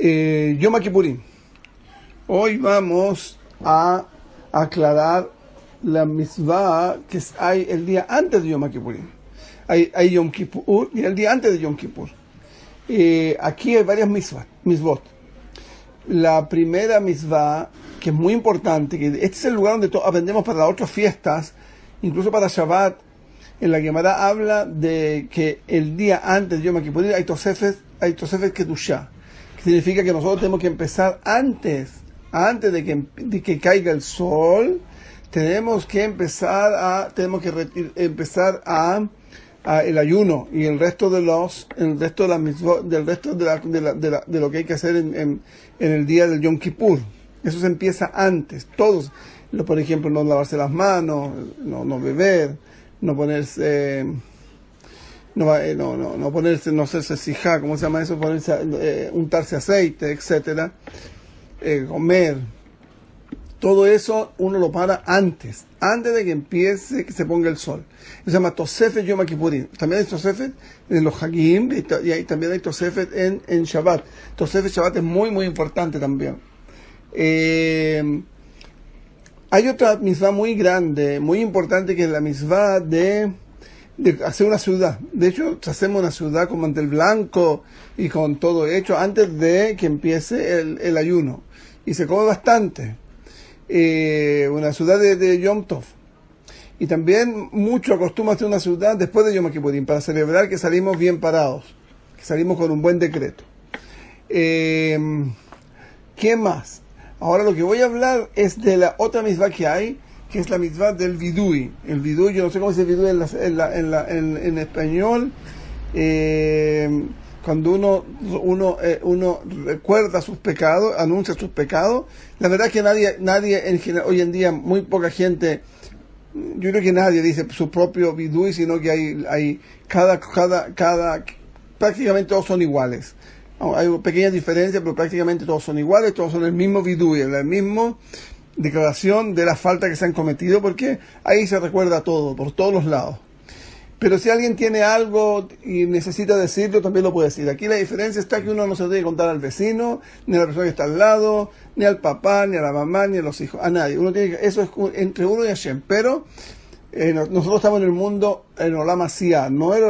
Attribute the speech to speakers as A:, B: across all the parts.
A: Yom Kippurim. Hoy vamos a aclarar la mitzvah que hay el día antes de Yom Kippurim. Hay Yom Kippur y el día antes de Yom Kippur. Aquí hay varias mitzvot. La primera mitzvah, que es muy importante, que este es el lugar donde aprendemos para las otras fiestas, incluso para Shabbat. En la Gemara habla de que el día antes de Yom Kippur hay Tosefet Kedushá, que significa que nosotros tenemos que empezar antes de que caiga el sol. Tenemos que empezar el ayuno y el resto de lo que hay que hacer en el día del Yom Kippur. Eso se empieza antes. Todos, por ejemplo, no lavarse las manos, no beber, no ponerse, no hacerse sijá, ¿cómo se llama eso? Untarse aceite, etcétera, comer. Todo eso uno lo para antes de que empiece, que se ponga el sol. Eso se llama Tosefet Yom Kippurim. También hay Tosefet en los Hagim y también hay Tosefet en Shabbat. Tosefet Shabbat es muy, muy importante también. Hay otra mitzvah muy grande, muy importante, que es la mitzvah de hacer una ciudad. De hecho, hacemos una ciudad con mantel blanco y con todo hecho antes de que empiece el ayuno. Y se come bastante. Una ciudad de Yom Tov. Y también mucho acostumbra hacer una ciudad después de Yom Kippurim para celebrar que salimos bien parados, que salimos con un buen decreto. ¿Qué más? Ahora lo que voy a hablar es de la otra mitzvah que hay, que es la mitzvah del vidui. El vidui, yo no sé cómo se dice vidui en español. Cuando uno recuerda sus pecados, anuncia sus pecados. La verdad es que nadie en general, hoy en día, muy poca gente, yo creo que nadie dice su propio vidui, sino que hay prácticamente todos son iguales. Hay pequeñas diferencias, pero prácticamente todos son iguales, todos son el mismo vidui, la misma declaración de la falta que se han cometido, porque ahí se recuerda todo, por todos los lados. Pero si alguien tiene algo y necesita decirlo, también lo puede decir. Aquí la diferencia está que uno no se debe contar al vecino, ni a la persona que está al lado, ni al papá, ni a la mamá, ni a los hijos, a nadie. Eso es entre uno y Hashem. Pero nosotros estamos en el mundo, en Olam Asiá, no en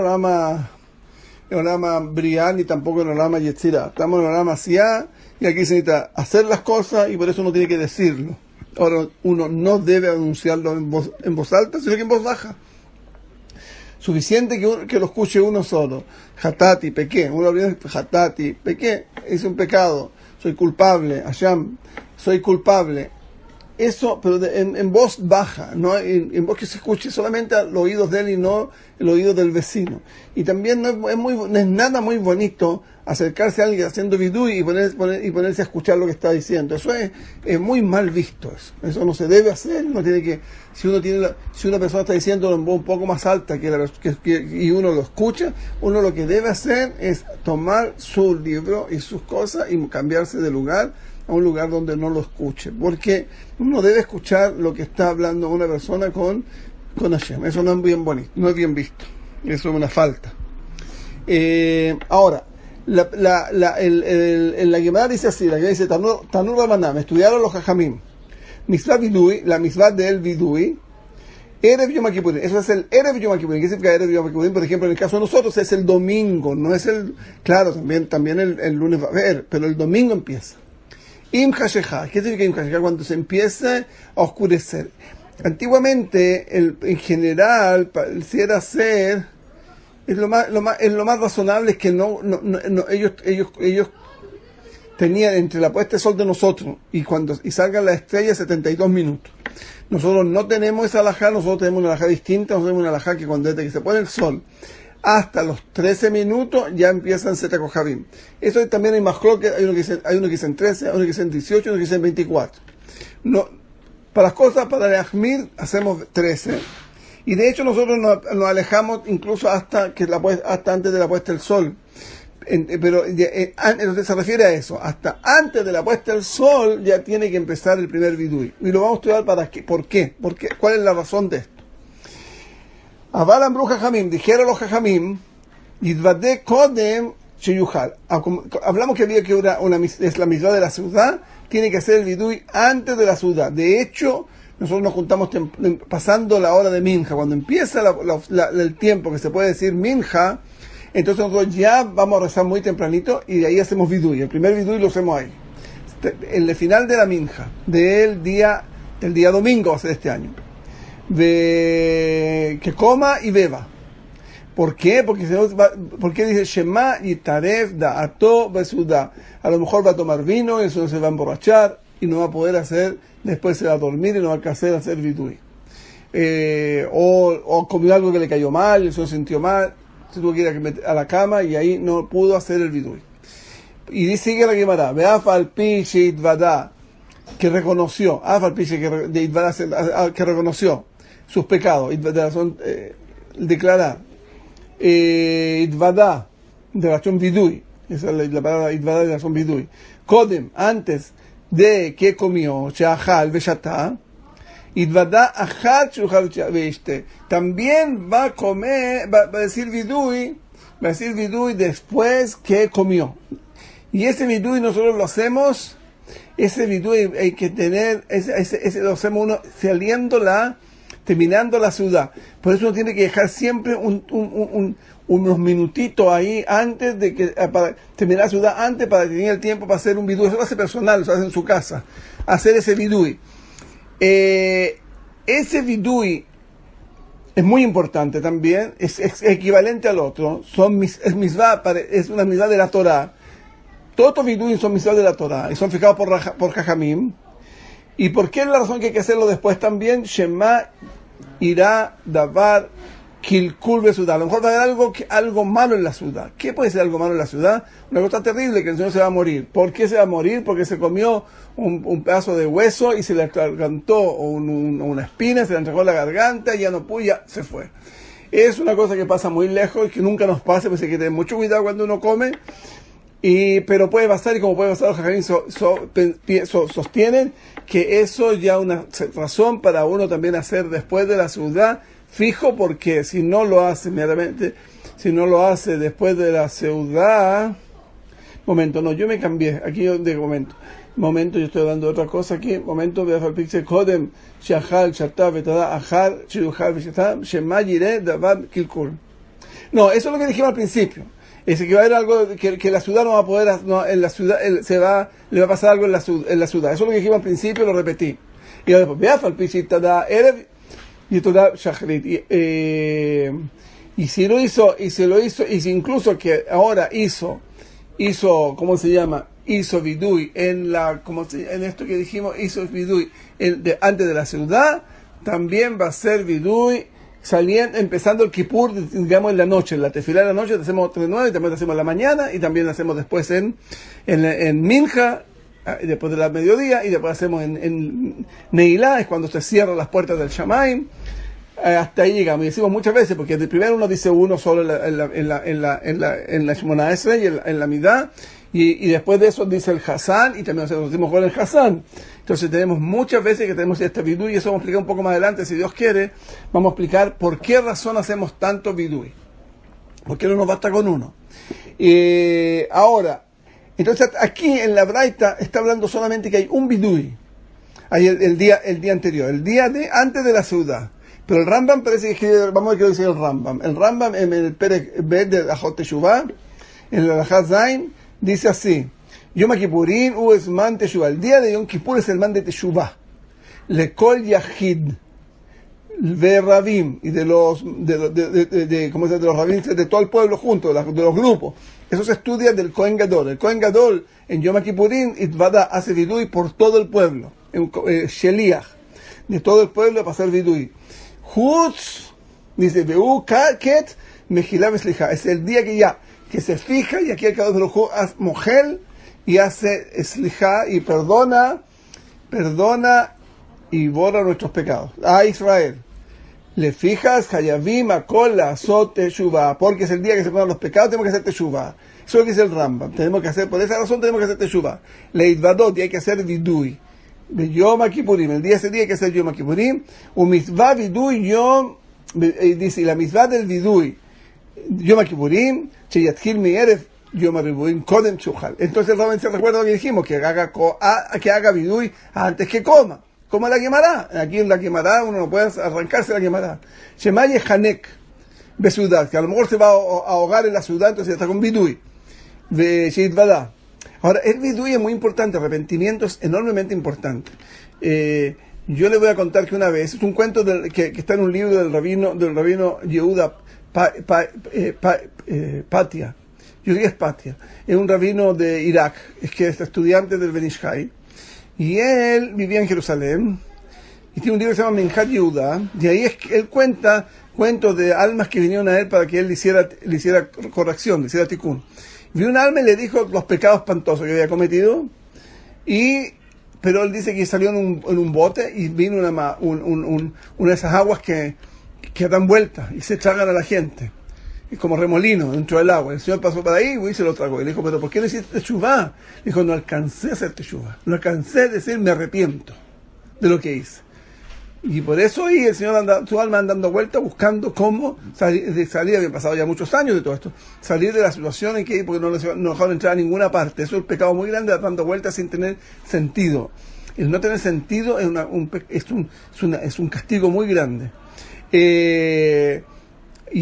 A: Olam Briá, ni tampoco en Olam Yetzirah. Estamos en Olam Asiá y aquí se necesita hacer las cosas y por eso uno tiene que decirlo. Ahora, uno no debe anunciarlo en voz alta, sino que en voz baja. Suficiente que lo escuche uno solo. Hatati, pequé. Uno olvida, Hatati, pequé. Hice un pecado. Soy culpable. Hashem, soy culpable. Eso, pero en voz baja, no en voz que se escuche solamente a los oídos de él y no el oído del vecino. Y también no es nada muy bonito acercarse a alguien haciendo vidui y ponerse a escuchar lo que está diciendo. Eso es muy mal visto. Eso no se debe hacer. Uno tiene que, si una persona está diciendo en voz un poco más alta y uno lo escucha, uno lo que debe hacer es tomar su libro y sus cosas y cambiarse de lugar a un lugar donde no lo escuche, porque uno debe escuchar lo que está hablando una persona con Hashem. Eso no es bien bonito, no es bien visto, eso es una falta. Ahora, la Gemara dice así, la Gemara dice Tanur Rabanam, estudiaron los Jajamim, mitzvah vidui, la mitzvah del vidui, Erev Yom Kippurim. Eso es el Erev Yom Kippurim. ¿Qué significa Erev Yom Kippurim? Por ejemplo, en el caso de nosotros es el domingo, no es claro, también el lunes va a haber, pero el domingo empieza. Im Hashecha. ¿Qué significa Im Hashecha? Cuando se empieza a oscurecer. Antiguamente, en general, pareciera ser, es lo más razonable, es que ellos tenían entre la puesta de sol de nosotros y salgan las estrellas 72 minutos. Nosotros no tenemos esa alajá, nosotros tenemos una alajá distinta, nosotros tenemos una alajá que desde que se pone el sol hasta los 13 minutos ya empiezan Zeta Kohabim. Eso también hay más que hay uno que dice en 13, hay uno que dice en 18, hay uno que dice en 24. No, para las cosas, para el Ahmir, hacemos 13. Y de hecho nosotros nos alejamos incluso hasta antes de la puesta del sol. Pero entonces se refiere a eso. Hasta antes de la puesta del sol ya tiene que empezar el primer vidui. Y lo vamos a estudiar ¿por qué? ¿Cuál es la razón de esto? Avalan Bru Jajamim, dijeron los Jajamim, Yidvadeh Kodem Sheyuhal. Hablamos que había que es la misma de la ciudad, tiene que hacer el vidui antes de la ciudad. De hecho, nosotros nos juntamos pasando la hora de minja. Cuando empieza el tiempo que se puede decir minja, entonces nosotros ya vamos a rezar muy tempranito y de ahí hacemos vidui. El primer vidui lo hacemos ahí. En el final de la minja, del día domingo va a ser este año. Que coma y beba. ¿Por qué? Porque dice Shema y Taref Da'ato Besuda. A lo mejor va a tomar vino y eso se va a emborrachar y no va a poder hacer, después se va a dormir y no va a alcanzar a hacer vidui. O comió algo que le cayó mal y eso se sintió mal, se tuvo que ir a la cama y ahí no pudo hacer el vidui. Y sigue la Gemara, Be'af al pi she'itvada, que reconoció, que reconoció sus pecados, son declarar. Itvada, de razón vidui, esa es la palabra Itvada de razón vidui. Kodem, antes de que comió, she'achal ve'shatá, Itvada achal she'achal ve'ishte. También va a comer, va a decir vidui después que comió. Y ese vidui nosotros lo hacemos, ese vidui hay que tener, ese lo hacemos uno terminando la ciudad. Por eso uno tiene que dejar siempre unos minutitos ahí antes de que para terminar la ciudad, antes para tener el tiempo para hacer un vidui. Eso lo hace personal, lo hace en su casa, hacer ese vidui. Ese vidui es muy importante también, es equivalente al otro, es una misvá de la Torah. Todos los vidui son misvá de la Torah y son fijados por Jajamim. ¿Y por qué es la razón que hay que hacerlo después también? Shema irá davar kilkul besudá. A lo mejor va a haber algo malo en la ciudad. ¿Qué puede ser algo malo en la ciudad? Una cosa terrible, que el Señor se va a morir. ¿Por qué se va a morir? Porque se comió un pedazo de hueso y se le atragantó una espina, se le entregó la garganta y ya no pudo, ya se fue. Es una cosa que pasa muy lejos y que nunca nos pasa, pues hay que tener mucho cuidado cuando uno come. Pero puede pasar, y como puede pasar, los jajamim sostienen que eso ya una razón para uno también hacer después de la ciudad fijo, porque si no lo hace inmediatamente, si no lo hace después de la ciudad, yo me cambié, aquí yo de momento, yo estoy dando otra cosa aquí, veas al pixel kodem, shachal, shatá, betada, achal, shiruchal, veshetá, shema yire, davar, kilkul. No, eso es lo que dijimos al principio. Es que va a haber algo que la ciudad no va a poder, en la ciudad le va a pasar algo en la ciudad. Eso es lo que dijimos al principio, lo repetí. Y ahora después, veas al pisita da erev y toda shachrit. Y si lo hizo, y si incluso que ahora hizo, ¿cómo se llama? Hizo vidui en esto que dijimos, hizo vidui antes de la ciudad, también va a ser vidui empezando el Kippur, digamos, en la noche, en la tefilá de la noche, hacemos 3:09, y también lo hacemos en la mañana, y también lo hacemos después en Minja, después de la mediodía, y después hacemos en Neilá, es cuando se cierran las puertas del Shamaim. Hasta ahí llegamos, y decimos muchas veces, porque de primero uno dice uno solo en la Shemona Esrei y en la Midá, y después de eso dice el Hasan, y también nos decimos con el Hasan. Entonces tenemos muchas veces que tenemos este vidui, y eso vamos a explicar un poco más adelante, si Dios quiere, vamos a explicar por qué razón hacemos tanto vidui. ¿Por qué no nos basta con uno? Ahora, entonces aquí en la Braita está hablando solamente que hay un vidui, hay el día anterior, el día antes de la ciudad. Pero el Rambam parece que, vamos a ver qué dice el Rambam. El Rambam en el Perek Bet de Achot Teshuvah, en el Alajá Zain, dice así: Yom Kippurim u esman Teshuvah. El día de Yom Kippur es el man de Teshuvah. Lekol Yahid ve Rabim, y de los Rabim, de todo el pueblo junto, de los grupos. Eso se estudia del Kohen Gadol. El Kohen Gadol en Yom Kippurim Itvada hace vidui por todo el pueblo, Sheliach, de todo el pueblo para hacer vidui. Hutz, dice, Beu Ket Mejilá Beslicha. Es el día que se fija, y aquí el Kadosh Baruj Hu hace mogel y hace Slicha y perdona y borra nuestros pecados. A Israel, le fijas, Hayavim, Akol, Azot, Teshuvah, porque es el día que se ponen los pecados, tenemos que hacer Teshuvah. Eso es lo que dice el Rambam. Por esa razón tenemos que hacer Teshuvah. Leitvadot, y hay que hacer vidui. Yom Kippurim, ese día hay que hacer Yom Kippurim, un mitzvah vidui dice, la mitzvah del vidui Yom Kippurim, Sheyatchil mi erev Yom HaRibuim Kodem Tzuhal. Entonces el Rambam se recuerda lo que dijimos, que haga vidui antes que coma. Coma la Gemara. Aquí en la Gemara uno no puede arrancarse la Gemara. Shema Yehanek Besudad, que a lo mejor se va a ahogar en la ciudad, entonces está con vidui. Sheidvada. Ahora, el vidui es muy importante, el arrepentimiento es enormemente importante. Yo le voy a contar que una vez, es un cuento que está en un libro del rabino Yehuda Patia. Yo diría es Patia. Es un rabino de Irak, es que es estudiante del Ben Ish Hai. Y él vivía en Jerusalén. Y tiene un libro que se llama Minhat Yehuda. Y ahí es que él cuenta cuentos de almas que vinieron a él para que él le hiciera corrección, le hiciera tikkun. Vio un alma y le dijo los pecados espantosos que había cometido. Pero él dice que salió en un bote y vino una de esas aguas que dan vueltas y se tragan a la gente. Y como remolino dentro del agua. El Señor pasó por ahí y se lo tragó. Y le dijo, ¿pero por qué no hiciste teshuvá? Dijo, no alcancé a hacer teshuvá. No alcancé a decir, me arrepiento de lo que hice. Y por eso ahí el Señor su alma andando vuelta buscando cómo salir, habían pasado ya muchos años de todo esto, salir de la situación en que, porque no dejaron entrar a ninguna parte. Eso es un pecado muy grande, dando vueltas sin tener sentido. El no tener sentido es un castigo muy grande. Y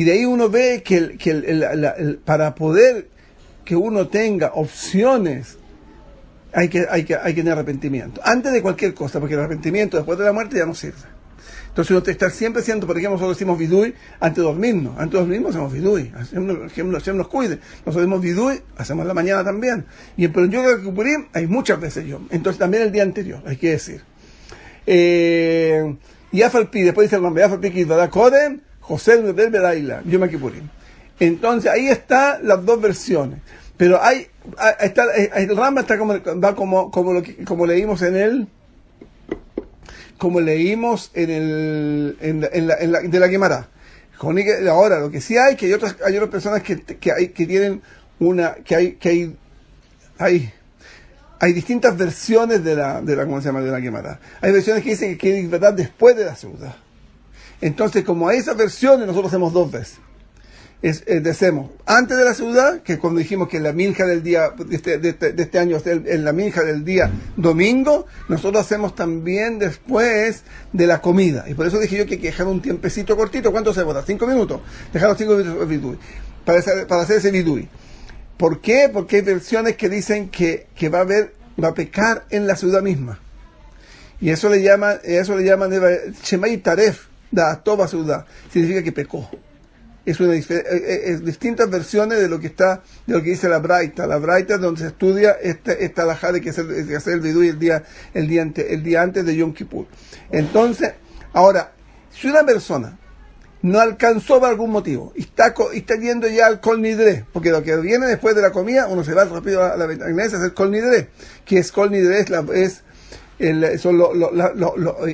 A: de ahí uno ve que para poder que uno tenga opciones, hay que tener arrepentimiento. Antes de cualquier cosa, porque el arrepentimiento después de la muerte ya no sirve. Entonces uno tiene que estar siempre haciendo, por ejemplo, nosotros decimos vidui antes de dormirnos. Antes de dormirnos hacemos vidui. Hashem nos cuide. Nosotros hacemos vidui, hacemos la mañana también. Pero en Yom Kippurim hay muchas veces yo. Entonces también el día anterior, hay que decir. Y Afalpi, después dice el nombre, Afalpi Kidvada Kodem, José el Belaila, Yom Kippurim. Entonces ahí están las dos versiones. Pero el Rambam está como leímos en la Gemara. Ahora, lo que sí hay otras personas que tienen hay distintas versiones de la ¿cómo se llama? De la Gemara. Hay versiones que dicen que es verdad después de la ciudad. Entonces, como hay esas versiones, nosotros hacemos dos veces. Decimos antes de la ciudad, que cuando dijimos que la minja del día de este año en la minja del día domingo, nosotros hacemos también después de la comida. Y por eso dije yo que hay que dejar un tiempecito cortito. ¿Cuánto se vota? 5 minutos. Dejar los 5 minutos de vidui para hacer ese vidui. ¿Por qué? Porque hay versiones que dicen que va a pecar en la ciudad misma. Y eso le llaman Shemay Taref da Toba ciudad. Significa que pecó. Es distintas versiones de lo que dice la Braita. La Braita es donde se estudia esta alajá de que hacer el vidui el día antes de Yom Kippur. Entonces, ahora, si una persona no alcanzó por algún motivo y está yendo ya al Kol Nidre, porque lo que viene después de la comida, uno se va rápido a la iglesia a hacer Kol Nidre, que es Kol Nidre,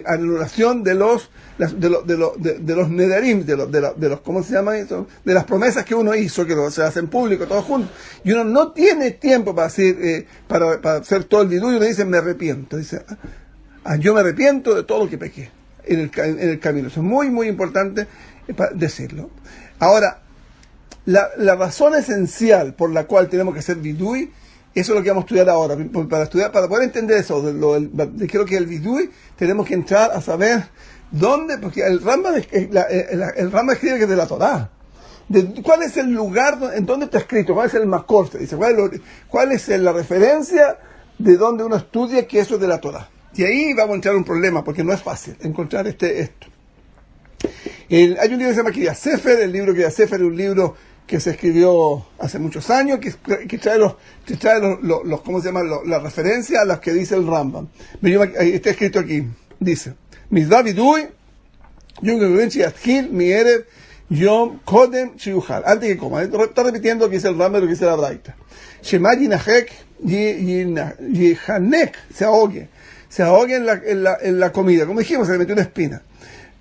A: anulación de los nedarim, de los ¿cómo se llama eso? De las promesas que uno hizo, que se hacen público todos juntos, y uno no tiene tiempo para hacer todo el vidui. Uno dice, me arrepiento, dice, yo me arrepiento de todo lo que pequé en el camino. Eso es muy muy importante decirlo. Ahora, la razón esencial por la cual tenemos que hacer vidui, eso es lo que vamos a estudiar ahora. Para poder entender eso, creo que el vidui, tenemos que entrar a saber dónde, porque el Rambam escribe que es de la Torá. ¿Cuál es el lugar en donde está escrito? ¿Cuál es el makor? Dice, ¿cuál es la referencia de donde uno estudia que eso es de la Torá? Y ahí vamos a entrar un problema, porque no es fácil encontrar esto. Hay un libro que se llama Kriya Sefer. El libro Kriya Sefer es un libro que se escribió hace muchos años, que trae los ¿cómo se llama? La referencia a las que dice el Rambam. Está escrito aquí, dice, Mitzvah vidui, Yom Kippurim shiyatkil mierev Yom Kodem shiyuchal. Antes que coma. Está repitiendo lo que dice el Rambam, lo que dice la Braita. Shema yinachek yihanek, se ahogue en la comida. Como dijimos, se le metió una espina.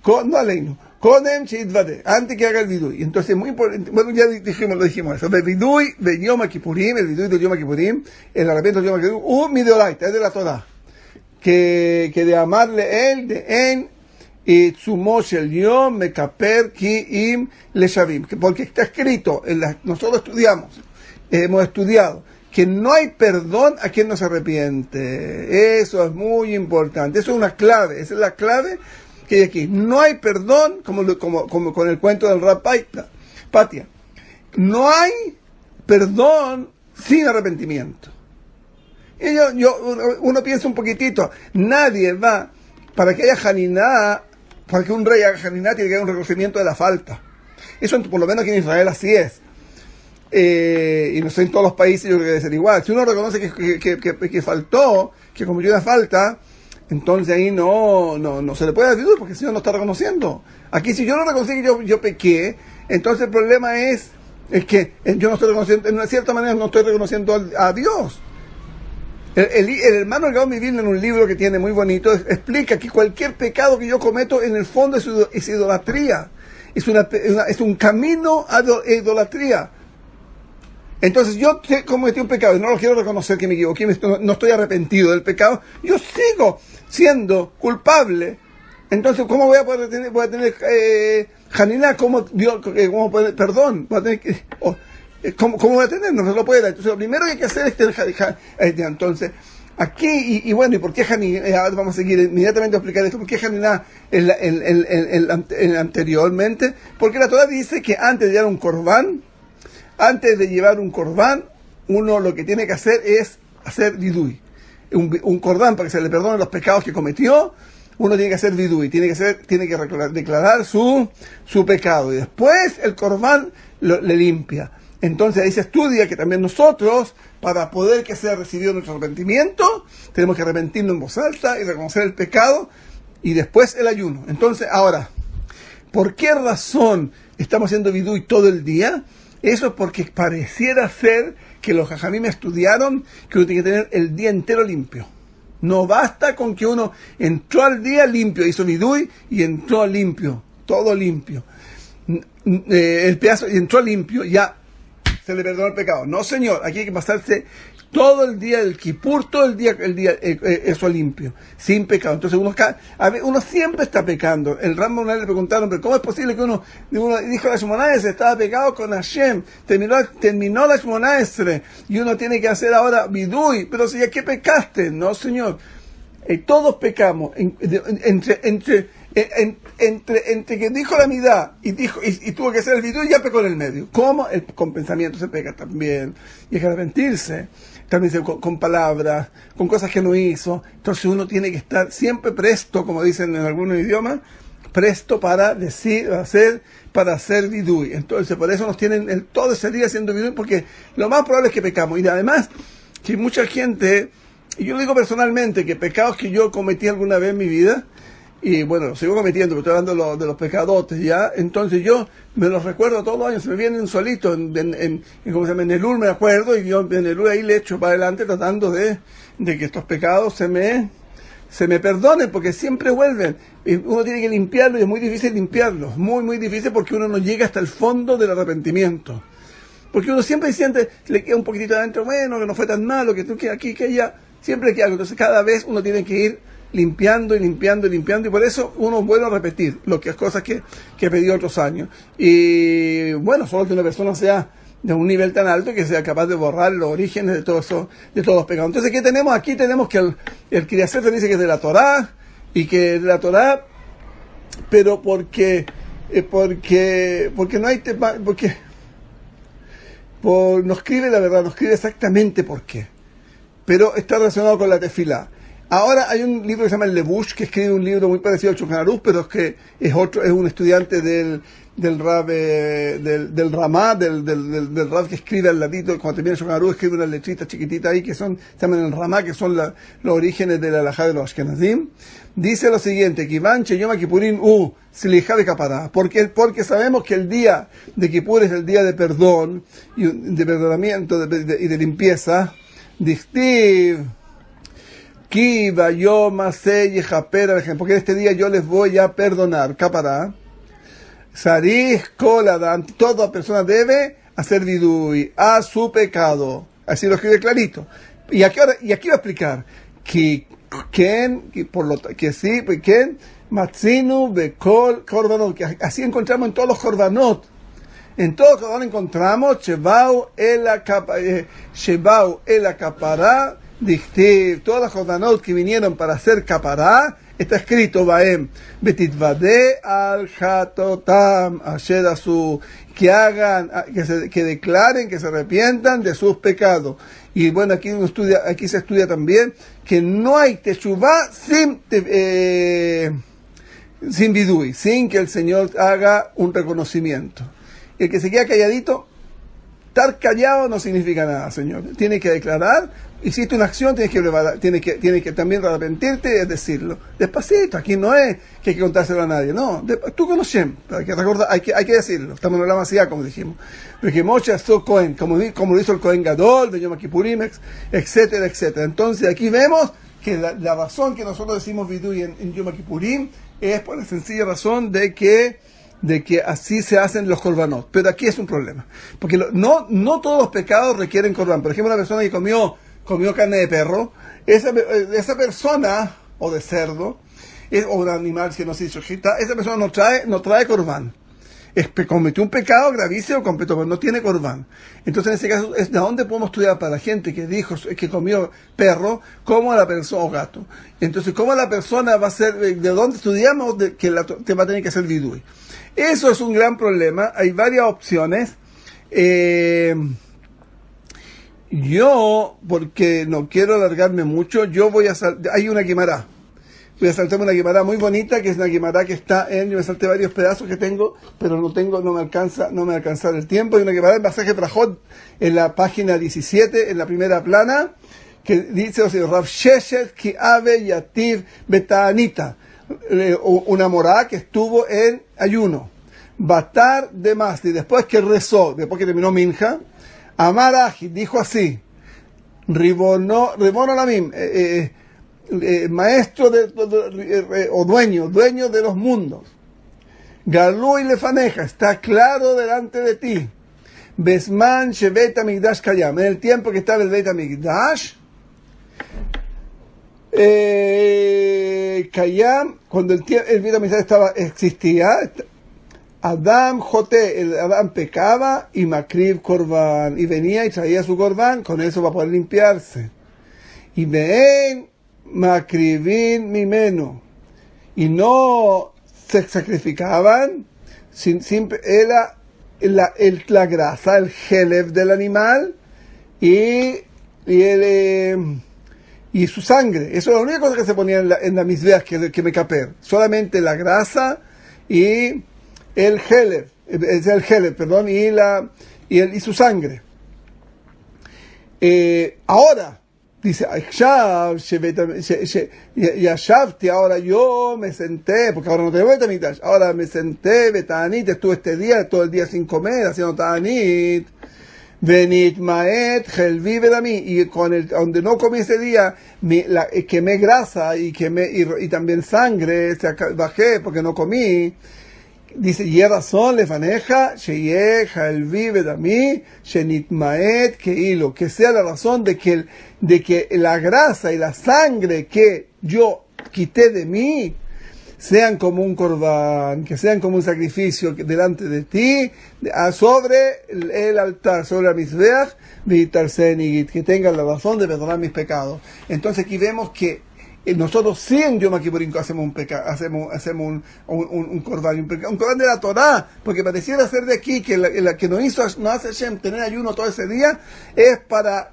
A: No aleino. Kodem sheidvade, antes que haga el vidui. Entonces, muy importante, bueno, ya lo dijimos eso. El vidui de Yom Kippurim, el vidui de Yom Kippurim, el arrepiento de Yom Kippurim, midoraita, es de la Torah. Que de amarle él, de en, y tzumo shel yom mekaper ki im leshavim. Porque está escrito, nosotros estudiamos, hemos estudiado que no hay perdón a quien no se arrepiente. Eso es muy importante. Eso es una clave. Esa es la clave que hay aquí. No hay perdón, como con el cuento del Rab Patia. No hay perdón sin arrepentimiento. Y uno piensa un poquitito. Nadie va, para que haya Janiná, para que un rey haga Janiná, tiene que haber un reconocimiento de la falta. Eso por lo menos aquí en Israel así es. Y no sé, en todos los países yo creo que debe ser igual. Si uno reconoce que faltó, que cometió una falta, entonces ahí no se le puede dar vidui, porque si no está reconociendo. Aquí si yo no reconocí que yo pequé, entonces el problema es que yo no estoy reconociendo, en cierta manera no estoy reconociendo a Dios. El hermano Gaón Vilna, en un libro que tiene muy bonito, explica que cualquier pecado que yo cometo en el fondo es idolatría, es un camino a idolatría. Entonces yo cometí un pecado y no lo quiero reconocer que me equivoqué, no estoy arrepentido del pecado, yo sigo siendo culpable. Entonces, ¿cómo voy a poder tener Janiná? ¿Cómo poder, perdón? ¿Cómo voy a tener? No se lo puede dar. Entonces, lo primero que hay que hacer es tener entonces, aquí, y bueno, ¿y por qué Janiná? Vamos a seguir inmediatamente a explicar esto. ¿Por qué Janiná anteriormente? Porque la Torah dice que antes de llevar un corbán, uno lo que tiene que hacer es hacer vidui. Un corbán para que se le perdonen los pecados que cometió, uno tiene que hacer vidui, tiene que declarar su pecado. Y después el corbán le limpia. Entonces ahí se estudia que también nosotros, para poder que sea recibido nuestro arrepentimiento, tenemos que arrepentirnos en voz alta y reconocer el pecado, y después el ayuno. Entonces, ahora, ¿por qué razón estamos haciendo vidui todo el día? Eso es porque pareciera ser que los jajamim estudiaron que uno tiene que tener el día entero limpio. No basta con que uno entró al día limpio, hizo vidui y entró limpio, todo limpio. El pedazo entró limpio, ya se le perdonó el pecado. No, señor, aquí hay que pasarse todo el día del Kipur, todo el día eso limpio, sin pecado. Entonces uno siempre está pecando. El Rambam le preguntaron, pero ¿cómo es posible que uno dijo la Shemona Esrei, estaba pecado con Hashem, terminó la Shemona Esrei, y uno tiene que hacer ahora vidui? Pero si ya que pecaste, no, señor. Todos pecamos entre que dijo la midá y tuvo que hacer el vidui, ya pecó en el medio. ¿Cómo? Con pensamiento se peca también, y hay que arrepentirse también con palabras, con cosas que no hizo. Entonces uno tiene que estar siempre presto, como dicen en algunos idiomas, presto para hacer vidui. Entonces por eso nos tienen todo ese día haciendo vidui, porque lo más probable es que pecamos. Y además, que mucha gente, y yo digo personalmente, que pecados que yo cometí alguna vez en mi vida, y bueno, sigo cometiendo, pero estoy hablando de los pecadotes, ¿ya? Entonces yo me los recuerdo todos los años, se me vienen solitos, ¿cómo se llama? En Elul me acuerdo, y yo en Elul ahí le echo para adelante tratando de que estos pecados se me perdonen, porque siempre vuelven. Y uno tiene que limpiarlos, y es muy difícil limpiarlos, muy, muy difícil, porque uno no llega hasta el fondo del arrepentimiento. Porque uno siempre siente, le queda un poquitito adentro, bueno, que no fue tan malo, que tú que aquí, que allá, siempre que algo. Entonces cada vez uno tiene que ir limpiando, y por eso uno vuelve a repetir lo que es cosas que pedí otros años. Y bueno, solo que una persona sea de un nivel tan alto que sea capaz de borrar los orígenes de todo eso, de todos los pecados. Entonces, ¿qué tenemos? Aquí tenemos que el Kriyat Sefer dice que es de la Torá, y que de la Torá, pero porque no hay no escribe la verdad, no escribe exactamente por qué, pero está relacionado con la tefilá. Ahora hay un libro que se llama el Lebush, que escribe un libro muy parecido al Shulchan Aruch, pero es un estudiante del Rab, del Ramá, del Rab que escribe al ladito, cuando termina el Shulchan Aruch, escribe unas letritas chiquititas ahí se llaman el Ramá, que son los orígenes de la halajá de los Ashkenazim. Dice lo siguiente: Kivan Yom Kippurim Slijá de Kapará, porque sabemos que el día de Kippur es el día de perdón, y de perdonamiento y de limpieza. Dichtiv porque en este día yo les voy a perdonar. Kapará. Sarih Kol Adam, toda persona debe hacer vidui a su pecado. Así lo escribe clarito. Y aquí va a explicar que Matzinu Bekol Korbanot, que así encontramos en todos los Korbanot, En todo Corban encontramos Shebau el Akapará, todas las Korbanot que vinieron para hacer Kapará, está escrito Baem, Betitvade al Hatotam, Asher Asu, que hagan, que declaren, que se arrepientan de sus pecados. Y bueno, aquí se estudia también que no hay Teshuvah sin vidui, sin que el Señor haga un reconocimiento. El que se queda calladito, estar callado no significa nada, Señor. Tienes que declarar, hiciste una acción, tienes que también arrepentirte y decirlo. Despacito, aquí no es que hay que contárselo a nadie, no. Tú conoces, hay que recordar, hay que decirlo. Estamos en la masía, como dijimos. Porque Moshe hizo Cohen, como lo hizo el Cohen Gadol, de Yom Kippurim, etcétera, etcétera. Entonces aquí vemos que la razón que nosotros decimos vidui en Yom Kippurim es por la sencilla razón de que así se hacen los korbanot. Pero aquí es un problema, porque no todos los pecados requieren korban. Por ejemplo, una persona que comió carne de perro, esa persona, o de cerdo, o un animal que no se hizo shita, esa persona no trae korban. Cometió un pecado gravísimo completo, pero no tiene korban. Entonces, en ese caso, ¿de dónde podemos estudiar para la gente que dijo que comió perro, como la persona, o gato? Entonces, ¿cómo la persona va a ser, de dónde estudiamos que te va a tener que hacer vidui? Eso es un gran problema. Hay varias opciones. Yo, porque no quiero alargarme mucho, hay una Guemará. Voy a saltarme una Guemará muy bonita, que es una Guemará que está yo me salté varios pedazos que tengo, pero no me alcanza el tiempo. Hay una Guemará en Pasaje Brajot, en la página 17, en la primera plana, que dice, Rav Sheshet ki ave yativ betanita, una morá que estuvo en ayuno, Batar de Masli, después que rezó, después que terminó Minja, Amar Aji, dijo así, Ribono Lamim, maestro o dueño de los mundos, Galú y Lefaneja, está claro delante de ti, Besman Shevet Amigdash Kayam, en el tiempo que estaba el Beit Amigdash, Kayam, cuando el Beit Amigdash existía, Adam Joté, el Adam pecaba y Makrib Korban, y venía y traía su Korban, con eso va a poder limpiarse. Y Be'en Makribin Mimeno, y no se sacrificaban la grasa, el Helev del animal y su sangre. Eso es la única cosa que se ponía en la misbeach que me caper. Solamente la grasa y el Helev, perdón, y su sangre. Ahora, dice, ahora yo me senté, porque ahora no tengo Betamigdash, ahora me senté, Betanit, estuve todo el día sin comer, haciendo Tanit, Benit Maet, Helvi Bedami, y donde no comí ese día, quemé grasa y también sangre, bajé porque no comí. Dice, y razón lefaneja, sheyeh, halvi, bedami, shenitmaet, keilo, que sea la razón de que la grasa y la sangre que yo quité de mí sean como un korban, que sean como un sacrificio delante de ti, sobre el altar, sobre la misbeach, que tengan la razón de perdonar mis pecados. Entonces aquí vemos que nosotros sí en Yom Kippurim hacemos un korban, un korban de la Torah, porque pareciera ser de aquí que la que no hace Hashem tener ayuno todo ese día es para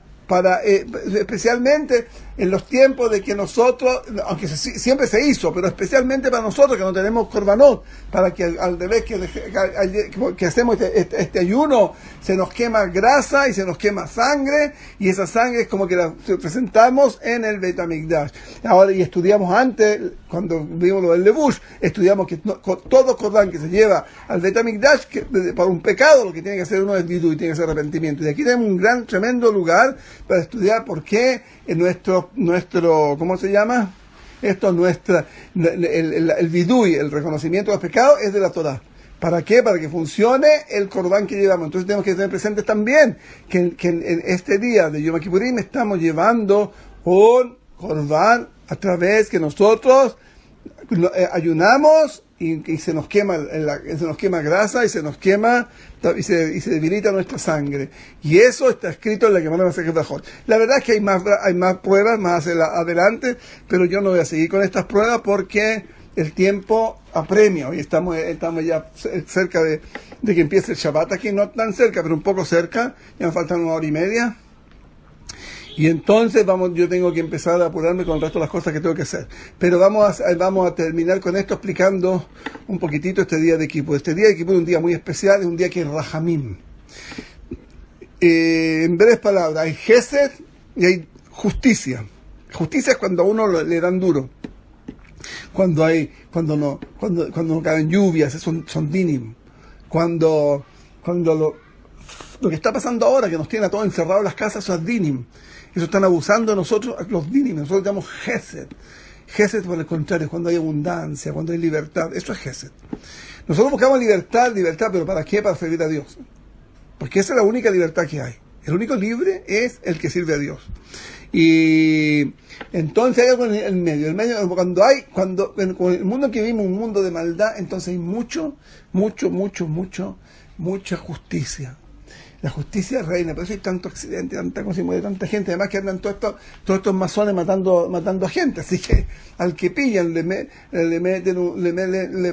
A: especialmente en los tiempos de que nosotros, aunque siempre se hizo, pero especialmente para nosotros que no tenemos korbanot, para que al revés que hacemos este ayuno, se nos quema grasa y se nos quema sangre, y esa sangre es como que la presentamos en el Beit Hamikdash. Ahora, y estudiamos antes, cuando vimos lo del Levush, estudiamos que todo korban que se lleva al Beit Hamikdash, para un pecado, lo que tiene que hacer uno es vidui, y tiene que ser arrepentimiento. Y aquí tenemos un tremendo lugar para estudiar por qué en nuestro, ¿cómo se llama? El vidui, el reconocimiento de los pecados, es de la Torah. ¿Para qué? Para que funcione el korban que llevamos. Entonces tenemos que tener presentes también que en este día de Yom Kippurim estamos llevando un korban a través que nosotros ayunamos y se nos quema grasa y se nos quema y se debilita nuestra sangre. Y eso está escrito en la Gemara Masejet Brajot. La verdad es que hay más pruebas más adelante, pero yo no voy a seguir con estas pruebas porque el tiempo apremia. Hoy estamos ya cerca de que empiece el Shabbat aquí, no tan cerca, pero un poco cerca. Ya me faltan 1 hora y media. Y entonces yo tengo que empezar a apurarme con el resto de las cosas que tengo que hacer. Pero vamos a terminar con esto explicando un poquitito este día de Kippur. Este día de Kippur es un día muy especial, es un día que es Rajamim. En breves palabras, hay Gesed y hay justicia. Justicia es cuando a uno le dan duro. Cuando no caen lluvias, son dinim. Cuando lo que está pasando ahora, que nos tiene a todos encerrados en las casas, eso es dinim. Eso están abusando de nosotros, los dinim. Nosotros llamamos Gesed. Gesed, por el contrario, cuando hay abundancia, cuando hay libertad. Eso es Gesed. Nosotros buscamos libertad, pero ¿para qué? Para servir a Dios. Porque esa es la única libertad que hay. El único libre es el que sirve a Dios. Y entonces hay algo en el medio. Cuando en el mundo que vivimos, un mundo de maldad, entonces hay mucha justicia. La justicia reina, por eso hay tanto accidente, tanta cosa, y muere tanta gente, además que andan todos estos masones matando a gente, así que al que pillan le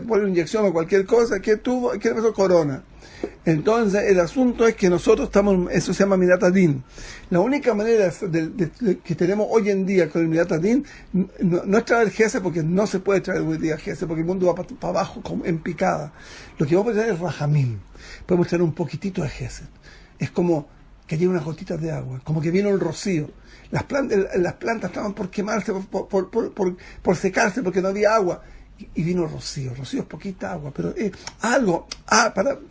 A: ponen una inyección o cualquier cosa, ¿qué le pasó? Corona. Entonces el asunto es que nosotros eso se llama Midat Adin. La única manera que tenemos hoy en día con el Midat Adin no es traer Gesed, porque no se puede traer hoy día Gesed, porque el mundo va para abajo en picada. Lo que vamos a traer es Rajamim. Podemos traer un poquitito de Gesed. Es como que hay unas gotitas de agua, como que vino el rocío. Las plantas estaban por quemarse, por secarse, porque no había agua. Y vino rocío. Rocío es poquita agua, pero algo para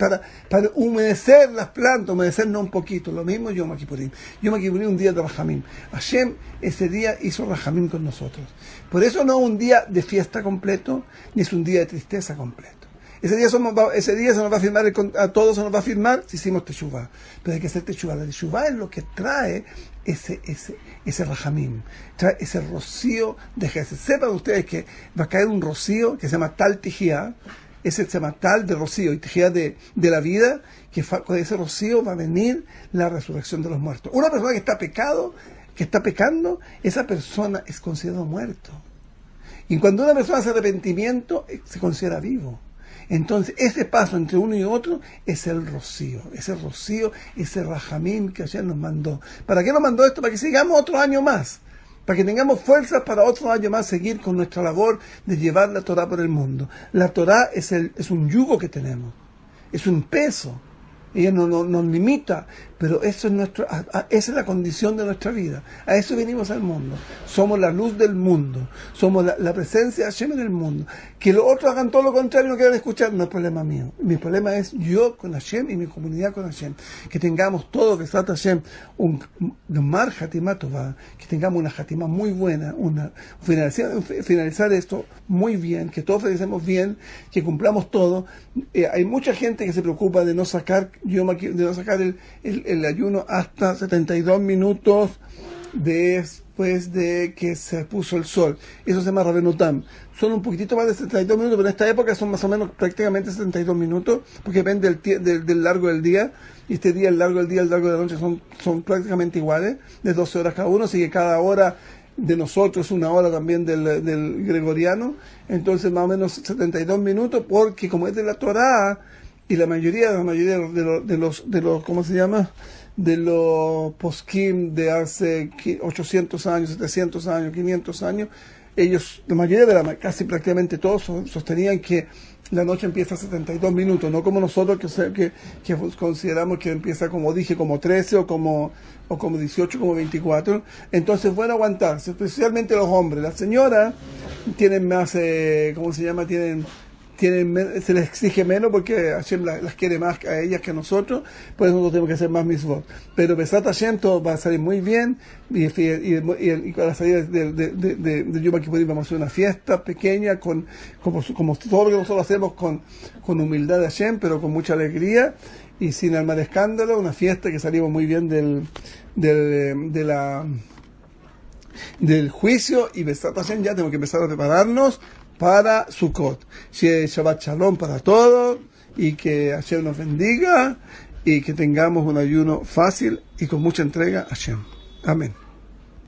A: humedecer las plantas, humedecer no un poquito. Lo mismo Yom Kippurim. Yom Kippurim un día de Rajamim. Hashem ese día hizo Rajamim con nosotros. Por eso no un día de fiesta completo, ni es un día de tristeza completo. Ese día se nos va a firmar, a todos se nos va a firmar si hicimos Teshuvah. Pero hay que hacer Teshuvah. La Teshuvah es lo que trae ese Rajamim, trae ese rocío de Gesed. Sepan ustedes que va a caer un rocío que se llama Tal Tijía, ese se llama Tal de rocío y Tijía de la vida, que con ese rocío va a venir la resurrección de los muertos. Una persona que está pecando, esa persona es considerada muerto. Y cuando una persona hace arrepentimiento, se considera vivo. Entonces, ese paso entre uno y otro es el rocío, ese Rajamim que ayer nos mandó. ¿Para qué nos mandó esto? Para que sigamos otro año más, para que tengamos fuerzas para otro año más seguir con nuestra labor de llevar la Torah por el mundo. La Torah es un yugo que tenemos, es un peso. Ella nos limita, pero eso es esa es la condición de nuestra vida. A eso venimos al mundo. Somos la luz del mundo. Somos la presencia de Hashem en el mundo. Que los otros hagan todo lo contrario y no quieran escuchar, no es problema mío. Mi problema es yo con Hashem y mi comunidad con Hashem. Que tengamos todo, que trata Hashem, un Mar Hatimá Tová, que tengamos una Hatimá muy buena, finalizar esto muy bien, que todos finalicemos bien, que cumplamos todo. Hay mucha gente que se preocupa de no sacar el ayuno hasta 72 minutos después de que se puso el sol. Eso se llama Rabenutam. Son un poquitito más de 72 minutos, pero en esta época son más o menos prácticamente 72 minutos, porque depende del largo del día. Y este día, el largo del día, el largo de la noche son prácticamente iguales, de 12 horas cada uno, así que cada hora de nosotros es una hora también del gregoriano. Entonces más o menos 72 minutos, porque como es de la Torá, y la mayoría de los ¿cómo se llama? De los poskim de hace 800 años, 700 años, 500 años, ellos, la mayoría casi prácticamente todos sostenían que la noche empieza a 72 minutos, no como nosotros que consideramos que empieza, como dije, como 13 o como 18, como 24. Entonces, bueno, aguantarse, especialmente los hombres. Las señoras tienen más, ¿cómo se llama? Se les exige menos porque Hashem las quiere más a ellas que a nosotros, por eso nosotros tenemos que hacer más mitzvot. Pero Besat Hashem todo va a salir muy bien, y con la salida de Yom Kippurim vamos a hacer una fiesta pequeña, como todo lo que nosotros hacemos con humildad de Hashem, pero con mucha alegría y sin armar escándalo, una fiesta que salimos muy bien del juicio, y Besat Hashem ya tenemos que empezar a prepararnos para Sukkot. Shabbat Shalom para todos y que Hashem nos bendiga y que tengamos un ayuno fácil y con mucha entrega a Hashem. Amén.